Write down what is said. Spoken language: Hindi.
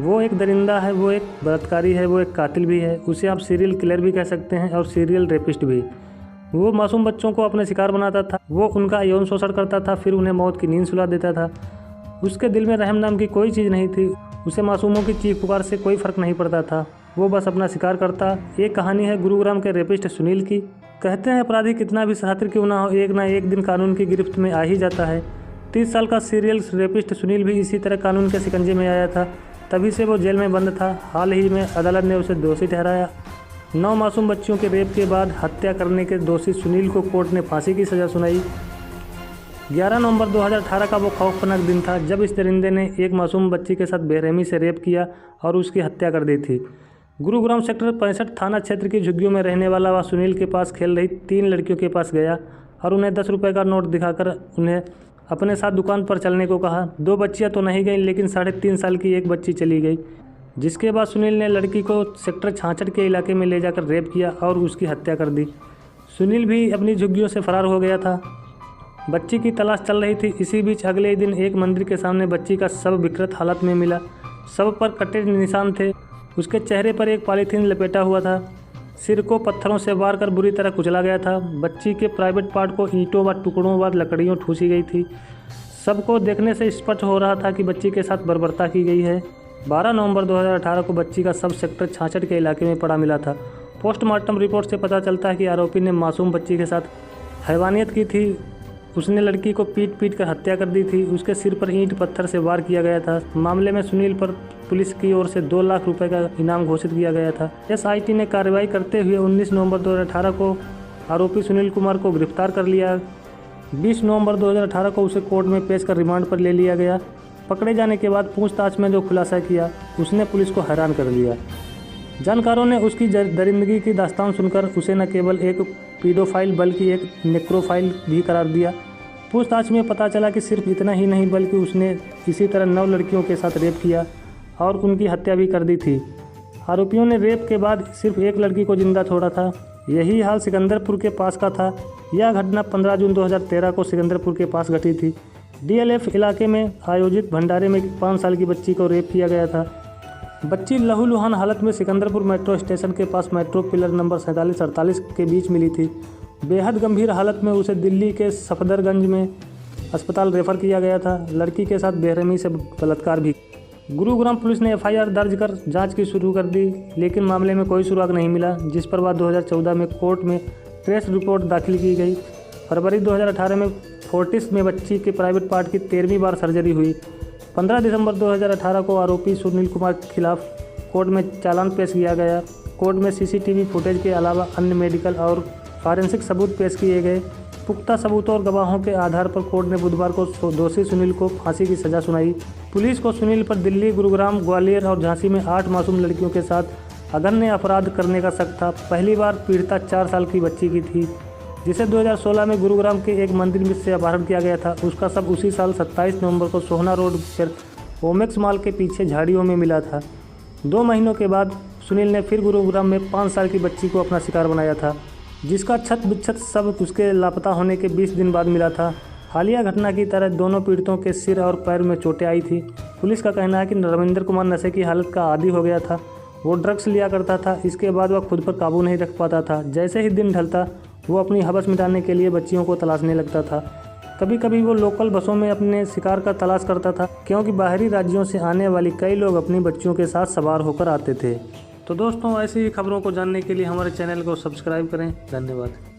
वो एक दरिंदा है, वो एक बलात्कारी है, वो एक कातिल भी है, उसे आप सीरियल किलर भी कह सकते हैं और सीरियल रेपिस्ट भी। वो मासूम बच्चों को अपने शिकार बनाता था, वो उनका यौन शोषण करता था, फिर उन्हें मौत की नींद सुला देता था। उसके दिल में रहम नाम की कोई चीज़ नहीं थी। उसे मासूमों की चीख पुकार से कोई फ़र्क नहीं पड़ता था, वो बस अपना शिकार करता। एक कहानी है गुरुग्राम के रेपिस्ट सुनील की। कहते हैं अपराधी कितना भी शातिर क्यों ना हो, एक ना एक दिन कानून की गिरफ्त में आ ही जाता है। 30 साल का सीरियल रेपिस्ट सुनील भी इसी तरह कानून के शिकंजे में आया था, तभी से वो जेल में बंद था। हाल ही में अदालत ने उसे दोषी ठहराया। 9 मासूम बच्चियों के रेप के बाद हत्या करने के दोषी सुनील को कोर्ट ने फांसी की सज़ा सुनाई। 11 नवंबर 2018 का वो खौफनाक दिन था जब इस दरिंदे ने एक मासूम बच्ची के साथ बेरहमी से रेप किया और उसकी हत्या कर दी थी। गुरुग्राम सेक्टर 65 थाना क्षेत्र की झुग्गियों में रहने वाला वह सुनील के पास खेल रही 3 लड़कियों के पास गया और उन्हें 10 रुपये का नोट दिखाकर उन्हें अपने साथ दुकान पर चलने को कहा। 2 बच्चियां तो नहीं गईं, लेकिन 3.5 साल की एक बच्ची चली गई, जिसके बाद सुनील ने लड़की को सेक्टर 66 के इलाके में ले जाकर रेप किया और उसकी हत्या कर दी। सुनील भी अपनी झुग्गियों से फरार हो गया था। बच्ची की तलाश चल रही थी। इसी बीच अगले ही दिन एक मंदिर के सामने बच्ची का शव विकृत हालत में मिला। शव पर कटे निशान थे। उसके चेहरे पर एक पॉलीथीन लपेटा हुआ था। सिर को पत्थरों से वार कर बुरी तरह कुचला गया था। बच्ची के प्राइवेट पार्ट को ईंटों व टुकड़ों व लकड़ियों ठूसी गई थी। सबको देखने से स्पष्ट हो रहा था कि बच्ची के साथ बर्बरता की गई है। 12 नवंबर 2018 को बच्ची का शव सेक्टर 66 के इलाके में पड़ा मिला था। पोस्टमार्टम रिपोर्ट से पता चलता है कि आरोपी ने मासूम बच्ची के साथ हैवानियत की थी। उसने लड़की को पीट कर हत्या कर दी थी। उसके सिर पर ईंट पत्थर से वार किया गया था। मामले में सुनील पर पुलिस की ओर से 2 लाख रुपए का इनाम घोषित किया गया था। एसआईटी ने कार्रवाई करते हुए 19 नवंबर 2018 को आरोपी सुनील कुमार को गिरफ्तार कर लिया। 20 नवंबर 2018 को उसे कोर्ट में पेश कर रिमांड पर ले लिया गया। पकड़े जाने के बाद पूछताछ में जो खुलासा किया, उसने पुलिस को हैरान कर दिया। जानकारों ने उसकी दरिंदगी की दास्तान सुनकर उसे न केवल एक पीडोफाइल बल्कि एक नेक्रोफाइल भी करार दिया। पूछताछ में पता चला कि सिर्फ इतना ही नहीं बल्कि उसने इसी तरह 9 लड़कियों के साथ रेप किया और उनकी हत्या भी कर दी थी। आरोपियों ने रेप के बाद सिर्फ एक लड़की को जिंदा छोड़ा था। यही हाल सिकंदरपुर के पास का था। यह घटना 15 जून 2013 को सिकंदरपुर के पास घटी थी। डीएलएफ इलाके में आयोजित भंडारे में 5 साल की बच्ची को रेप किया गया था। बच्ची लहूलुहान हालत में सिकंदरपुर मेट्रो स्टेशन के पास मेट्रो पिलर नंबर 47-48 के बीच मिली थी। बेहद गंभीर हालत में उसे दिल्ली के सफदरगंज में अस्पताल रेफर किया गया था। लड़की के साथ बेरहमी से बलात्कार भी। गुरुग्राम पुलिस ने एफआईआर दर्ज कर जांच की शुरू कर दी, लेकिन मामले में कोई सुराग नहीं मिला, जिस पर बाद 2014 में कोर्ट में ट्रेस रिपोर्ट दाखिल की गई। फरवरी 2018 में फोर्टिस में बच्ची के प्राइवेट पार्ट की 13वीं बार सर्जरी हुई। 15 दिसंबर 2018 को आरोपी सुनील कुमार के खिलाफ कोर्ट में चालान पेश किया गया। कोर्ट में सीसीटीवी फुटेज के अलावा अन्य मेडिकल और फॉरेंसिक सबूत पेश किए गए। पुख्ता सबूतों और गवाहों के आधार पर कोर्ट ने बुधवार को दोषी सुनील को फांसी की सजा सुनाई। पुलिस को सुनील पर दिल्ली, गुरुग्राम, ग्वालियर और झांसी में 8 मासूम लड़कियों के साथ अगन्य अपराध करने का शक था। पहली बार पीड़िता 4 साल की बच्ची की थी, जिसे 2016 में गुरुग्राम के एक मंदिर में से अपहरण किया गया था। उसका शव उसी साल 27 नवंबर को सोहना रोड पर ओमेक्स मॉल के पीछे झाड़ियों में मिला था। 2 महीनों के बाद सुनील ने फिर गुरुग्राम में 5 साल की बच्ची को अपना शिकार बनाया था, जिसका छत बिच्छत शव उसके लापता होने के 20 दिन बाद मिला था। हालिया घटना की तरह दोनों पीड़ितों के सिर और पैर में चोटें आई थी। पुलिस का कहना है कि रविंदर कुमार नशे की हालत का आदी हो गया था। वो ड्रग्स लिया करता था। इसके बाद वह खुद पर काबू नहीं रख पाता था। जैसे ही दिन ढलता वो अपनी हवस मिटाने के लिए बच्चियों को तलाशने लगता था। कभी कभी वो लोकल बसों में अपने शिकार का तलाश करता था, क्योंकि बाहरी राज्यों से आने वाली कई लोग अपनी बच्चियों के साथ सवार होकर आते थे। तो दोस्तों, ऐसी ही खबरों को जानने के लिए हमारे चैनल को सब्सक्राइब करें। धन्यवाद।